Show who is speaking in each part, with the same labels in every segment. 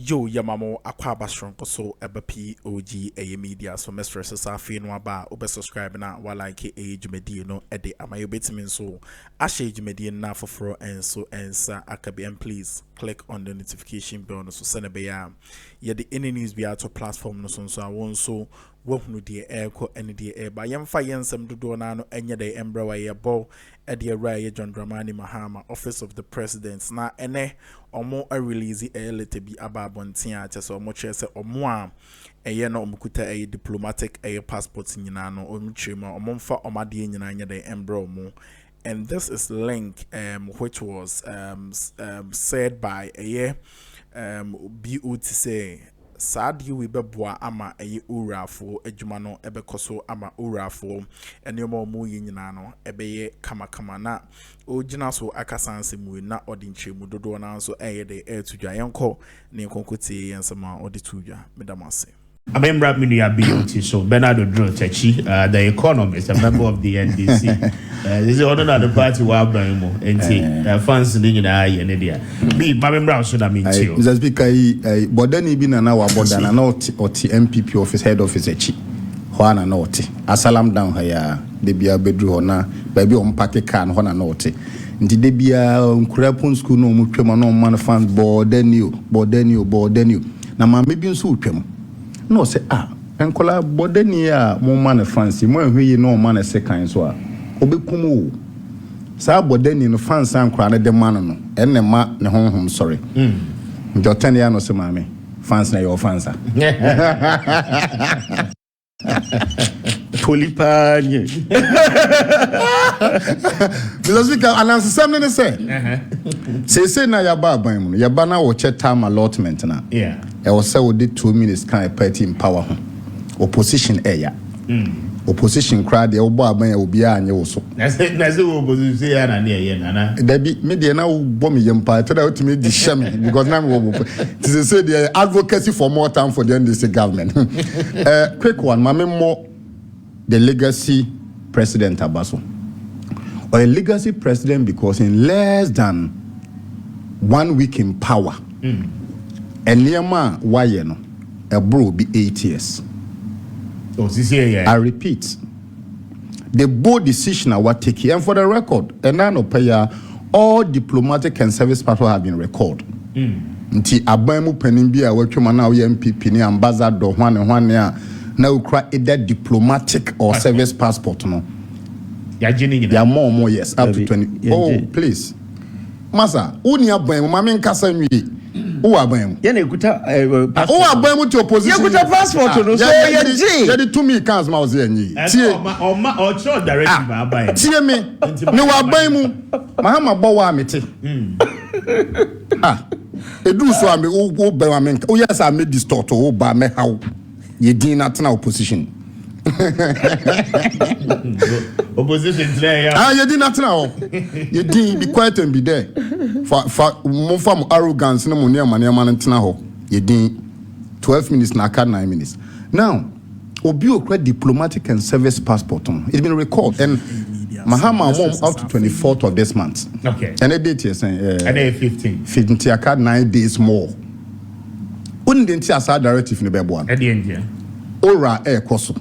Speaker 1: Yo, Yamamo, Aquaba strong, so eba POG Media. So, Mistress, I feel no about over subscribe now while I ke age media no edit. Am I betamin so? I shade media now for and so and sir, Akabi and please click on the notification bell no so send a bear. Yeah, the any news be out to platform no so I won't so. What no dear air co any dear air by yam fire some to do now any day embroider ya bow at the array John Dramani Mahama office of the president na ene or more a release a little be about bontia so much as or more a year no mukuta a diplomatic a passports in Yanano or muchima or monfa or madi in Yanya day embromo. And this is link which was said by a year BUTC Sadi we beboa ama eye urafo adwuma no ebekoso ama urafo enemo mu yinyina no ebeye kama na ogina so akasanse mu na odinchemu dodo na so eye de etudwa yenko ne konkoti yensama oditudwa medamase
Speaker 2: Abembra Minia BOT, so Bernardo Drotechi, the economist, a member of the NDC. This is another party where Abraham and fans in the eye and India. Me, Babembra should have been chill.
Speaker 3: Just because but then he been an hour about an not or NPP office head office at Juana Naughty. Asalam down here, they be a bedroom na baby on Paki can Juana Naughty. Did they be a crapon school no mutual man fans board then you. Now, my maybe so. No say enkola bodeni ya mo man fancy mo ehwe no man second so a obekumu sa bodeni no fancy ankra na de man no enne ma ne honhom sorry njoten ya no se mame fans na your fansa
Speaker 2: Polipanye
Speaker 3: because we can announce something say say na ya ba ban mu ya ba na wo che time allotment na
Speaker 2: yeah
Speaker 3: I was say we did 2 minutes kind party in power opposition area opposition crowd the obo aban ya obi anye wo so
Speaker 2: na say opposition ya na ne na
Speaker 3: there be media na bo me yempa to that me di shame because now we say the advocacy for more time for the NDC government quick one mame more the legacy president Abaso or a legacy president because in less than 1 week in power and Niama Wayeno, a bro be 8 years.
Speaker 2: Oh, this year,
Speaker 3: I repeat, the bold decision I was taking, and for the record, and I know all diplomatic and service passports have been recorded. Nti abamu penimbia wetwema na NPP ni ambassador one ya na ukra either diplomatic or service passport no. Ya more yes up to 20. Oh, please. Masa, uni abamu mama nkasa nwi. Who are them?
Speaker 2: Yene kuta
Speaker 3: who are them to opposition?
Speaker 2: You kuta passport no so
Speaker 3: ye to me cans ma oze anyi. Tie
Speaker 2: o show directive abai.
Speaker 3: Tie me. Ne wa ban mu. Mahama bo wa mete. Edu so am wo ban wa men. O yes I made distort o ba me how. Ye din na tena opposition.
Speaker 2: Opposition today
Speaker 3: you din na tena o. Ye din be quiet and be there. For more from arrogance no money man tena ho. Ye din 12 minutes na ka 9 minutes. Now, obi okra diplomatic and service passport it's been recorded and Mahama mom up to 24th of this month.
Speaker 2: Okay.
Speaker 3: And a date yes
Speaker 2: and 15.
Speaker 3: 15 aka 9 days more. Undenti asa directive ne bebo an.
Speaker 2: At the end
Speaker 3: Ora koso.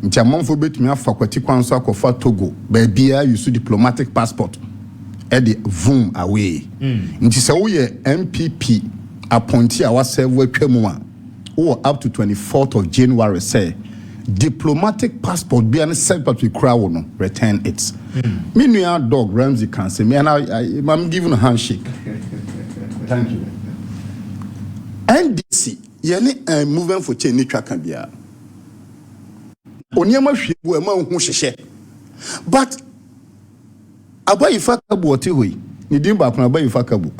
Speaker 3: Nti amonfo betumi afa kwati kwanso akofa Togo. Ba bia use diplomatic passport. E de voom away. Nti se wo ye NPP appointee our serve atwamu a wo up to 24th of January say diplomatic passport be an secretary crowd no return it. Me nua dog Ramsey can say me and I'm giving a handshake. Thank you. NDC yene moving for change ni twaka bia. Oniema hwebu e ma hu hyehye. But abayifa kabu oti hoi. Ni dimba kuna abayifa kabu.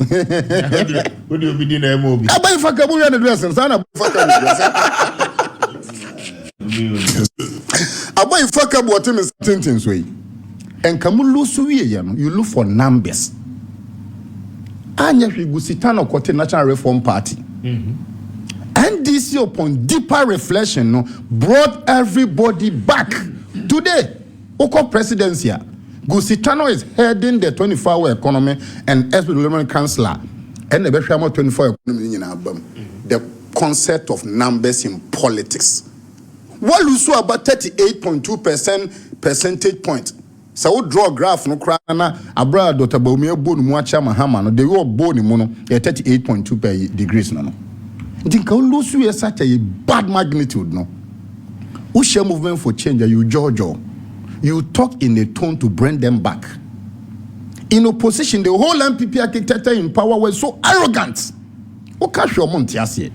Speaker 2: Odi obi di na emo obi.
Speaker 3: Abayifa kabu ya na dress sana abayifa kabu. Abayifa kabu oti me sentence way. Enkamu lusu wie ya no you look for numbers. Anya hwebu sitano kote National Reform Party. NDC upon deeper reflection no, brought everybody back. Today, Oko presidency, Gusitano is heading the 24-hour economy and Development Councillor And the Beshama 24 economy in album. The concept of numbers in politics. What you saw about 38.2% percentage point. So we draw a graph no cry na Ablȧzė Dr. Bawumia bone muacha Mahama no they were bone mono 38.2 degrees no. Think how lose you such a bad magnitude no. Who share movement for change you Jojo. You talk in a tone to bring them back. In opposition, the whole NPP architecture in power was so arrogant. O cash your money here.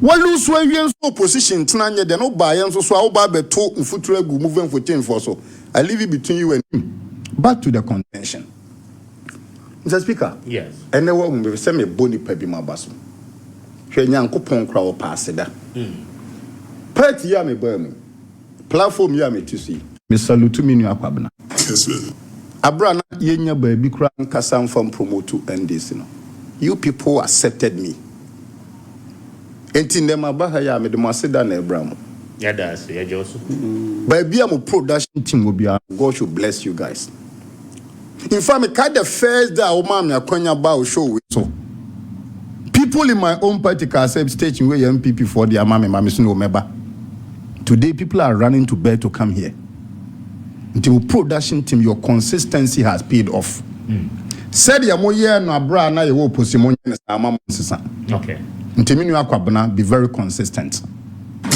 Speaker 3: What lose when you opposition tnanya de no buy and so I buy beto future movement for change for so. I leave it between you and him. Back to the contention. Mr. Speaker.
Speaker 2: Yes.
Speaker 3: And then what we say me boni pebi mabaso. Hwe nyankopon kra wo pass da. Party ya me boy me. Platform ya me to see. Me salute me nu akwabna.
Speaker 4: Yes, sir.
Speaker 3: Abra na yenya baabi kra nkasa from promote to end this no. You people accepted me. Enti ndem abaha ya me de maseda na Abraham.
Speaker 2: Yeah, that's yeah, Joseph.
Speaker 3: Baby, I'm a production team will be. God should bless you guys. In fact, me kind the first day I want me a about show so. People in my own party can say station where NPP for their mammy no member. Today people are running to bed to come here. Until production team, your consistency has paid off. Said ya mo year no abra na ye wo posimon na mama sisa.
Speaker 2: Okay.
Speaker 3: Until me akwa be very consistent.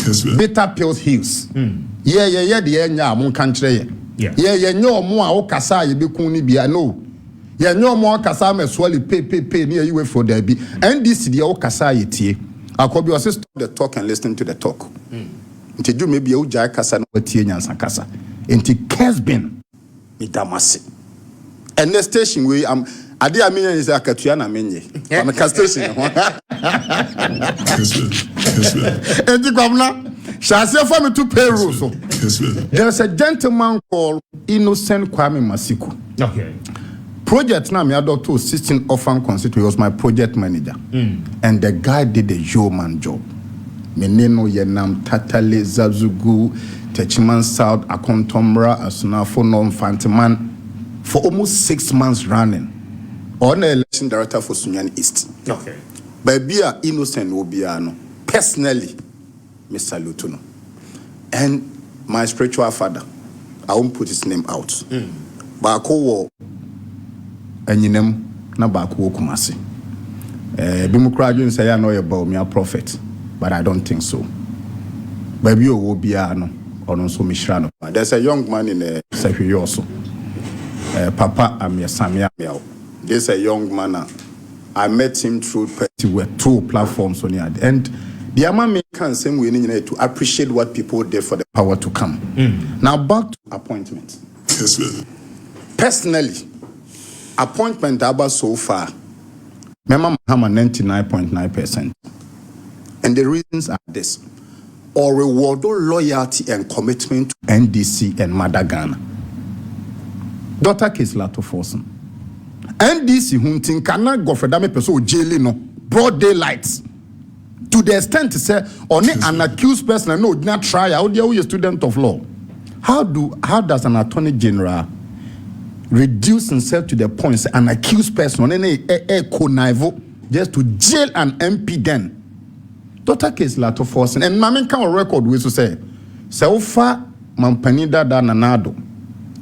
Speaker 4: Yes,
Speaker 3: Bitter pills heals. Yeah, the enya mon country. Yeah, no more o kasa ye be kun ni bia no. Yeah, no more kasa me swali pay near you for there be. And this the o kasa ye tie. Akobi was stop the talk and listen to the talk. Nti do maybe o jai kasa no tie nyansa kasa. Nti cares been idamase. And the station where ade amenya is akatua na menye. I'm a station. And the governor shall say for me to pay rules. There's a gentleman called Innocent Kwame Masiku.
Speaker 2: Okay.
Speaker 3: Project now me Addo to 16 orphan constituency was my project manager. And the guy did a yeoman job. Meneno Yenam Tatale Zazugu Techiman South Akontomra Asunafo Non Fantiman for almost 6 months running. On the election director for Sunyan East.
Speaker 2: Okay.
Speaker 3: Baby Innocent Obiano. Personally, Mr. Lutuno. And my spiritual father. I won't put his name out. Bako wo enyinem na bako wo kumasi. Bimukradun say I know about me a prophet, but I don't think so. Baby Obiano or so Mishrano. There's a young man in the Secretary also. Papa Amir Samia Miao. There's a young man. I met him through two platforms on the end. The Amami can say we need to appreciate what people did for the power to come. Now back to appointment.
Speaker 4: Yes, sir.
Speaker 3: Personally, appointment about so far, Mahama 99.9%. And the reasons are this: or reward loyalty and commitment to NDC and Madagana. Dr. Kislato Forsen. NDC hunting cannot go for that person jail no broad daylight. To the extent to say only an accused person no not try out there a student of law. How does an attorney general reduce himself to the point say an accused person on any connive just to jail an MP then? Dr. Kislato Forsen and Mamin can record we to say so far Mampanida da Nanado.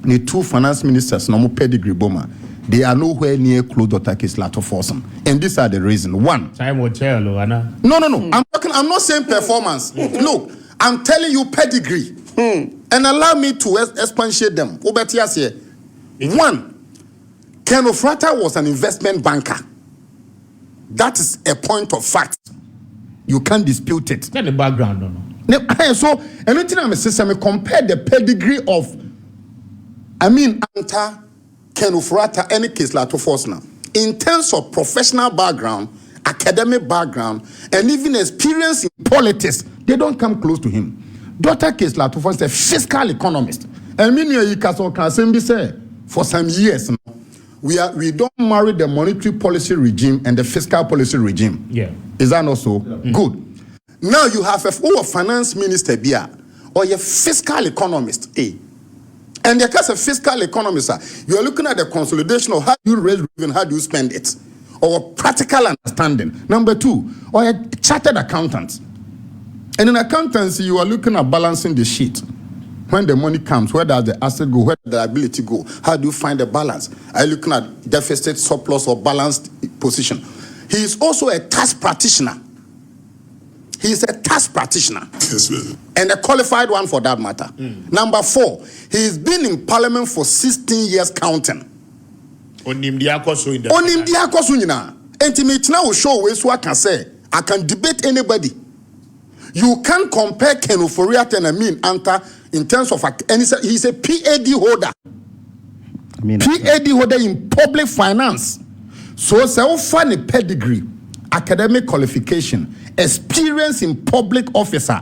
Speaker 3: The two finance ministers, no Pedigree Boma, they are nowhere near close to Kislato Forsen. And these are the reasons. One.
Speaker 2: Time will tell, Anna.
Speaker 3: No. I'm not saying performance. Look, I'm telling you pedigree. And allow me to expatiate them. One, Ken Ofrata was an investment banker. That is a point of fact. You can't dispute it.
Speaker 2: That's the background, no.
Speaker 3: So, anything I'm saying, compare the pedigree of Anta Ken Ofrata, any case like to force now. In terms of professional background, academic background, and even experience in politics, they don't come close to him. Dr. Kisla to force a fiscal economist. And many can say for some years now, we don't marry the monetary policy regime and the fiscal policy regime.
Speaker 2: Yeah.
Speaker 3: Is that also good? Now you have a finance minister Bia or a fiscal economist. And the case of fiscal economist, you are looking at the consolidation of how you raise revenue, how do you spend it. or practical understanding. Number 2, or a chartered accountant. And in accountancy, you are looking at balancing the sheet. When the money comes, where does the asset go? Where does the liability go? How do you find the balance? Are you looking at deficit, surplus, or balanced position? He is also a tax practitioner. He is a tax practitioner.
Speaker 4: Yes, sir.
Speaker 3: And a qualified one for that matter. Number 4, he's been in parliament for 16 years counting. Intimate now will show ways so I can say, I can debate anybody. You can't compare Ken Oforiatta and Amin Anta in terms of he's a PAD holder. PAD holder in public finance. So so funny pedigree, academic qualification, experience in public officer.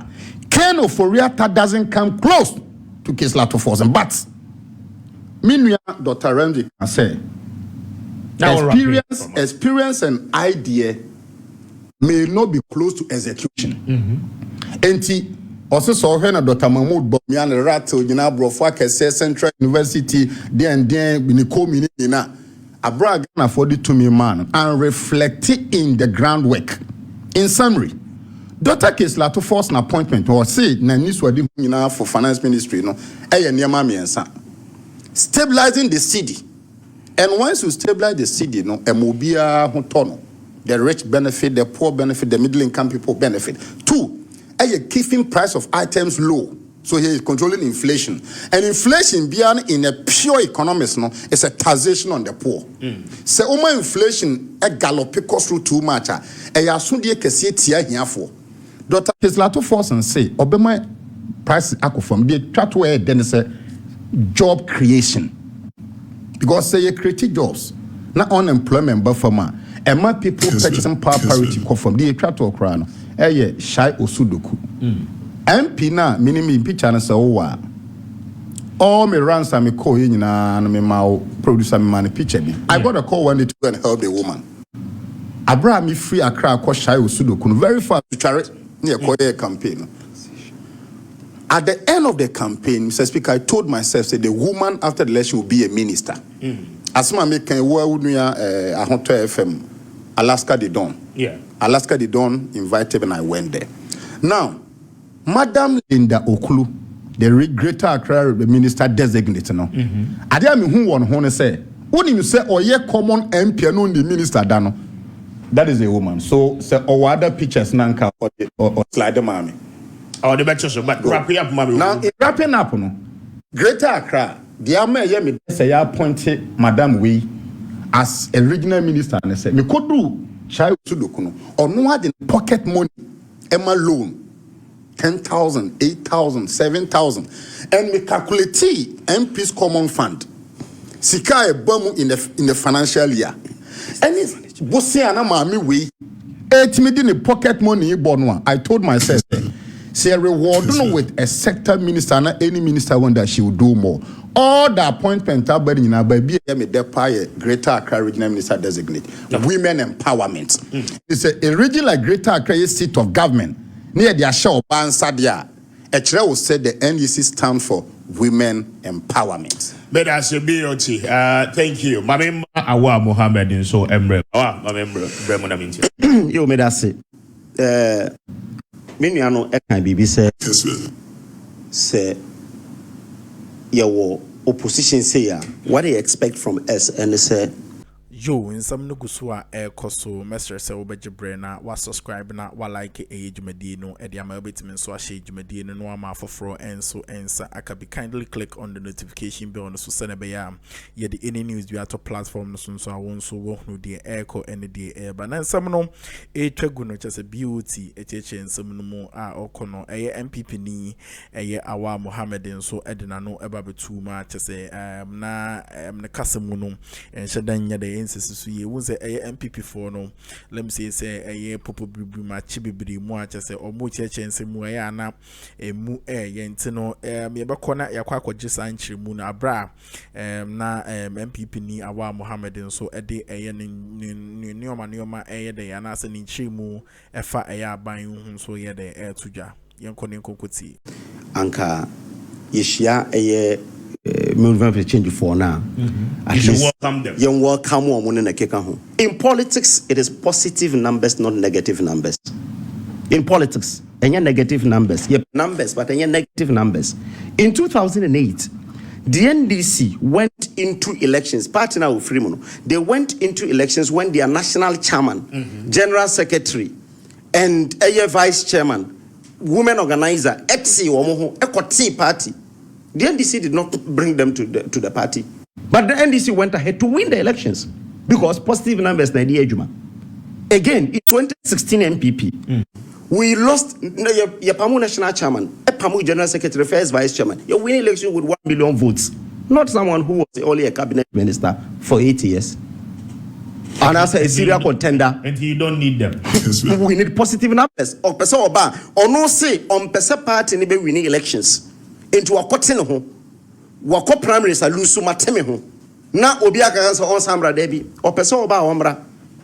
Speaker 3: Ken Oforiatta doesn't come close to Kislato Force. But meanwhile, Dr. Ramsey can say experience and idea may not be close to execution. Enti also saw her Dr. Mahmoud Bawumia and Rato Jina Brofwa Central University then Binikomi Nina Abraham for the to me man and reflecting in the groundwork. In summary, Dr. Kislato force an appointment or say na niswadi for finance ministry no stabilizing the city. And once you stabilize the city, no, the rich benefit, the poor benefit, the middle income people benefit. 2, keeping price of items low. So he is controlling inflation. And inflation beyond in a pure economics, no, it's a taxation on the poor. So inflation a gallop through too much. Dr. Kislato force and say, Obama price Akuffo, they try to wear then it's a job creation. Because say you create jobs, not unemployment, but for man. And my people purchasing power parity from the try to crown. Shy Osudoku. MP na minimum picture and say, oh, all me runs and me call in and me my producer me money picture me. I got a call one day to go and help the woman. Abraham me free Accra call Shy Osudoku very far to charity near campaign. At the end of the campaign, Mr. Speaker, I told myself, say the woman after the election will be a minister. As my making a hotel FM, Alaska the Dawn. Yeah. Alaska the Dawn invited and I went there. Now, Madam Linda Okulu, the Greater Accra minister designate, no. I didn't who one say, when you say, oh, yeah, common MP no the minister dano. That is a woman. So, say, or other pictures, nanka or slide the mommy.
Speaker 2: Oh, the better so, but wrapping up, mommy.
Speaker 3: Now, wrapping up, no. Greater Accra, the army, say, I appointed Madam Wee as a regional minister, and I said, me could do Chai Sudokuno, or no other pocket money, Emma loan, 10,000, 8,000, 7,000, and me calculate MP's common fund. Sika a bomb in the financial year. And it's Bossiana Mami Wee, 8 million in pocket money, Bonwa. I told myself, say a reward with a sector minister, not any minister one that she will do more. All the appointment are by BM Greater Accra Regional Minister designate. Women empowerment. It's a region like Greater Accra seat of government. Near the Asha Ban Sadia. Echre will say the NEC stand for women empowerment.
Speaker 2: But as a BOT, thank you. Mamma Awa Mohammed in so Emre.
Speaker 5: You made us say. Miniano Ekan Bibi say your opposition say what do you expect from us and say
Speaker 1: yo in some no gusua air koso mestre se obejibre na wa subscribe na wa like ejumadi no e dia ma obetimin so ahye ejumadi no ama afoforo enso ensa akabi kindly click on the notification bell no so send be ya ye the any news we ato platform no so awon so wo no de air ko and de air ba na nsam no e twagu no chese beauty echeche nsam no mu a okono eye NPP ni eye awa Mohammed nso edina no eba betu ma chese na kasemu no enhyedan nya de so ye won say NPP for no let me say popo bibi ma chibibiri mu a chese omo cheche nsemu ana emu ye ntino me be kona yakwa akogye sanchire mu na abra na NPP ni awa Mohammed nso ede ni oma de ya na se ni chimu efa aban hu so ye de tudwa yenkoni konkoti
Speaker 5: anka yeshia movement change for now.
Speaker 2: You should welcome them.
Speaker 5: You welcome one in a keka home. In politics, it is positive numbers, not negative numbers. In politics, any negative numbers, numbers, but any negative numbers. In 2008, the NDC went into elections. Partner with Freeman, they went into elections when their national chairman, general secretary, and a vice chairman, women organizer, XC or Ekoti party. The NDC did not bring them to the party, but the NDC went ahead to win the elections because positive numbers. Again, in 2016 NPP, we lost Yapamu national chairman, Yapamu general secretary, first vice chairman. You win election with 1 million votes, not someone who was only a cabinet minister for 8 years. And as a serial contender,
Speaker 2: and you don't need them.
Speaker 5: We need positive numbers. Or person oba, or no say on person party ni be winning elections. Into a cotton home, wako primaries a lose mateme home. Na obi akagansa on samra debi. Or person oba ombra.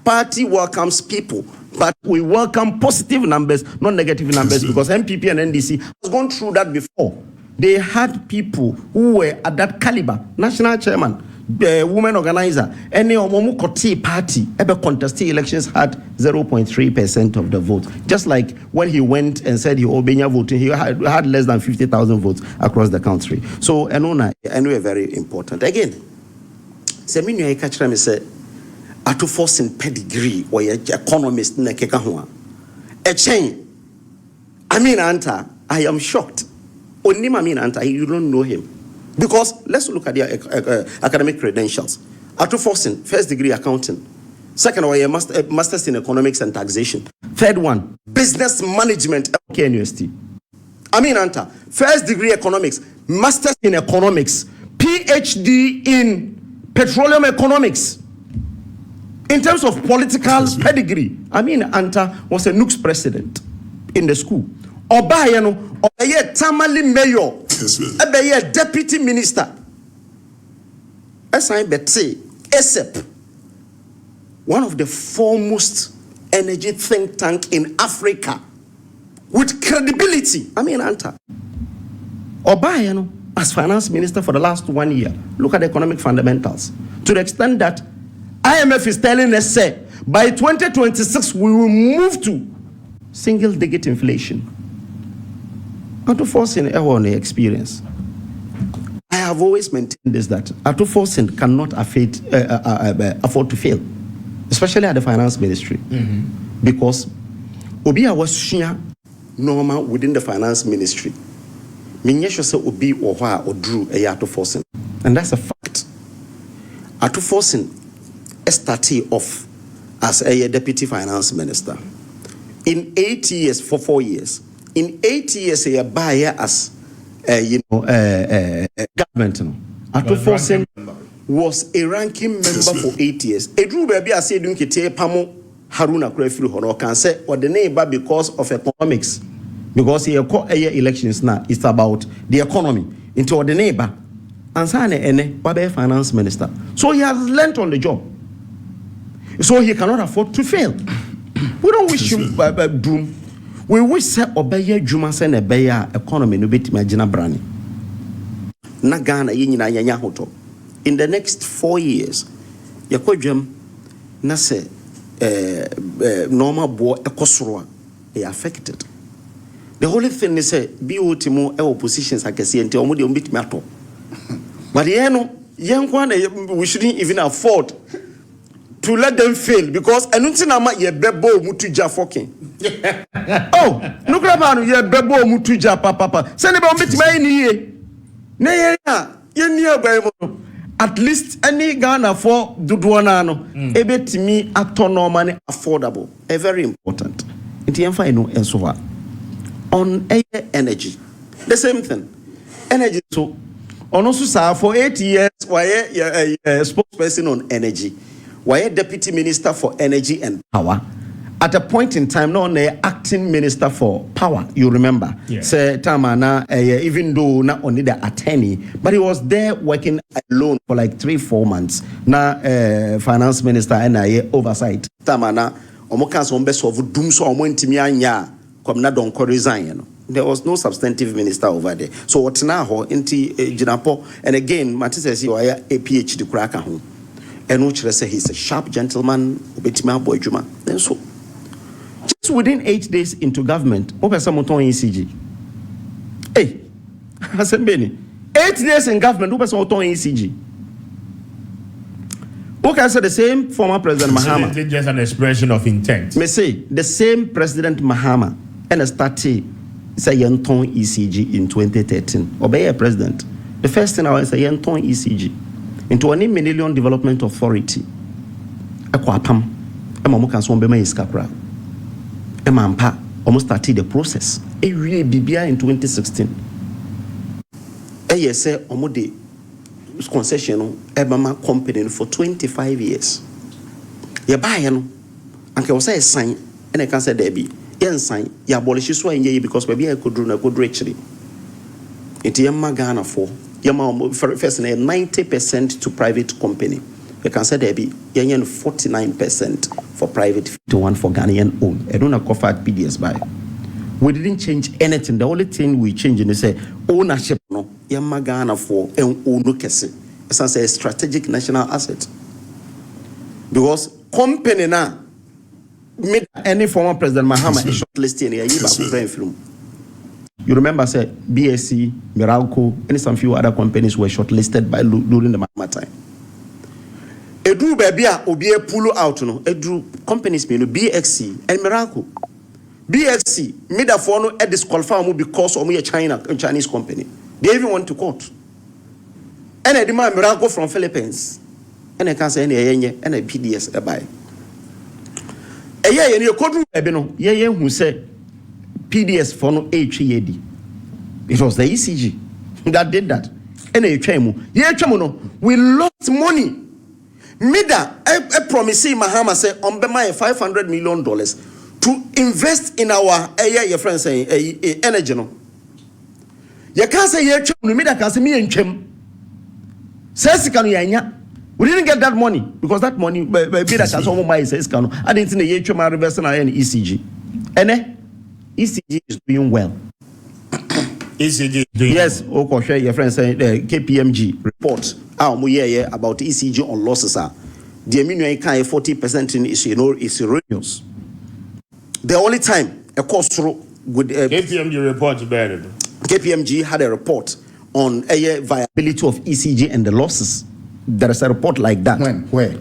Speaker 5: Party welcomes people, but we welcome positive numbers, not negative numbers, because NPP and NDC has gone through that before. They had people who were at that caliber, national chairman, women organizer, any Omomu Koti party ever contested elections had 0.3% of the vote. Just like when he went and said he Obenya voting, he had less than 50,000 votes across the country. So, anyway, very important. Again, Seminu I catch them say, Atu forcing pedigree or economist na keka hua. A chain. Anta, I am shocked. Only Anta, you don't know him. Because let's look at their academic credentials. Atu forcing, first degree accounting. Second one, master's in economics and taxation. Third one, business management, KNUST. Anta, first degree economics, master's in economics, PhD in petroleum economics. In terms of political pedigree, Anta was a NUX president in the school. Obayano, Obaye Tamale mayor, Obaye deputy minister. SI Betse, ESEP, one of the foremost energy think tank in Africa, with credibility. Anta. Obayano, as finance minister for the last 1 year, look at the economic fundamentals. To the extent that IMF is telling us, say, by 2026, we will move to single-digit inflation. And to force in everyone experience. I have always maintained this, that Atu Forcing cannot afford to fail, especially at the finance ministry. Because Obi was normal within the finance ministry. Minyesho se Obi or Drew a Atu Forcing. And that's a fact. Atu Forcing started off as a deputy finance minister. In 8 years, for 4 years. In 8 years, a buyer as government. Atu Forcing was a ranking member for 8 years. A Drew baby I said Dunkite Pamo Haruna Krefru Horo can say or the neighbor because of economics. Because he called elections now, it's about the economy. Into the neighbor. And Sane Ene, Babe finance minister. So he has learnt on the job. So he cannot afford to fail. We don't wish him doom. We wish say obeye Juma say na beya economy no bit imagine brani. Na Ghana yinyina yanya hoto. In the next 4 years, yakwadwam na say normal bo ekosoro they affected. The only thing is say BOT mo oppositions akese enti omo de ombit me ato. But we shouldn't even afford to let them fail because anuntinama ye bebo mutuja fucking. Oh, no grabanu ye bebo mutuja papa. Send about me ni ye at least any Ghana for Duduana no ebet me autonomous affordable. A very important. And so on energy. The same thing. Energy so on also for 8 years why a spokesperson on energy. Why a deputy minister for energy and power? At a point in time, no, acting minister for power. You remember? Yeah. Say Tamana, even though not only the attorney, but he was there working alone for like 3-4 months. Now, finance minister and oversight. Tamana, omokanso ombeso of doom so omo ntimi anya, kom na don ko resign no. There was no substantive minister over there. So what now inti Jinapo, and again Martin says you are a PhD cracker home. And which say he's a sharp gentleman, Betima boy Juma. Then so just within 8 days into government, open some ECG. Hey, Hassan Beni. 8 days in government, open some ECG. Okay, so the same former President Mahama.
Speaker 2: So it's just an expression of intent.
Speaker 5: Me say the same President Mahama and started say yenton ECG in 2013. Obey a president. The first thing I was say yenton ECG into $1 million development authority. Akwapam. Ema mo kan so be mai skakra. Ema mpa almost started the process. E wie bibia in 2016. E say omo de concession Ebama company for 25 years. You buy no, and can say sign, and I can say there be sign. You abolish so in because maybe I could do actually. It's Yamma Ghana for Yamma first 90% to private company. You can say there be 49% for private, 51 for Ghanaian own. I don't know covered PDS by. We didn't change anything. The only thing we changed is say ownership no Yamma Ghana for and own kese. It's a strategic national asset. Because company now made any former President Mahama is shortlisted in a film. You remember say BSC, Meralco, and some few other companies were shortlisted by during the Mahama time. Edu Babia Obie pull out no Edu companies me no BXC and Meralco. BXC made a phone at disqualify because of a Chinese company. They even went to court. And I demand miracle from Philippines. And I can't say any and a PDS a buy. A year in your courtroom, who said PDS for no HEAD. It was the ECG that did that. And a chemo, we lost money. Mida, I promise Mahama said on my $500 million to invest in our your friends saying energy no. You can't say you can't say me and Chem. Says we didn't get that money because that money maybe that can someone buy says can I didn't think the HM reverse and ECG. And ECG is doing well.
Speaker 2: ECG doing
Speaker 5: yes, okay, your friend saying the KPMG report about ECG on losses are the minimum kind 40% in is erroneous. The only time a cost through with
Speaker 2: KPMG report better.
Speaker 5: KPMG had a report on a viability of ECG and the losses. There is a report like that.
Speaker 3: When? Where?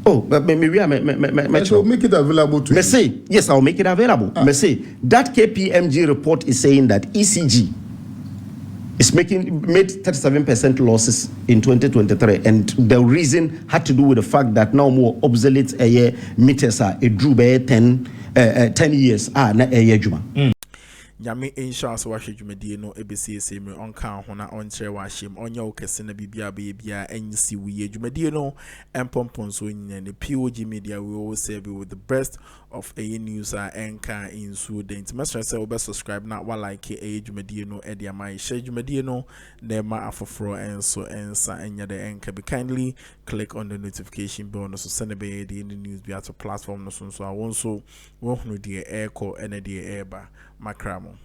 Speaker 5: Oh, but maybe I
Speaker 3: will make it available to you.
Speaker 5: Say, yes, I'll make it available. Say that KPMG report is saying that ECG is made 37% losses in 2023, and the reason had to do with the fact that now more obsolete meters are drew by 10 years na juma.
Speaker 1: Yami insurance washe dwumadie no ebesi me onka ho na onkyere washem onya okese na bibia bia ensi wiye dwumadie no empompon so nyina ne POG Media we will serve you with the best of a news anchor in student master say obe subscribe na wa like a dwumadie no e dia mai share dwumadie no na ma afoforo enso ensa enya the anchor be kindly click on the notification bell no so send be the news be at platform no so awon so wo hunu de air call and the air ba makramo.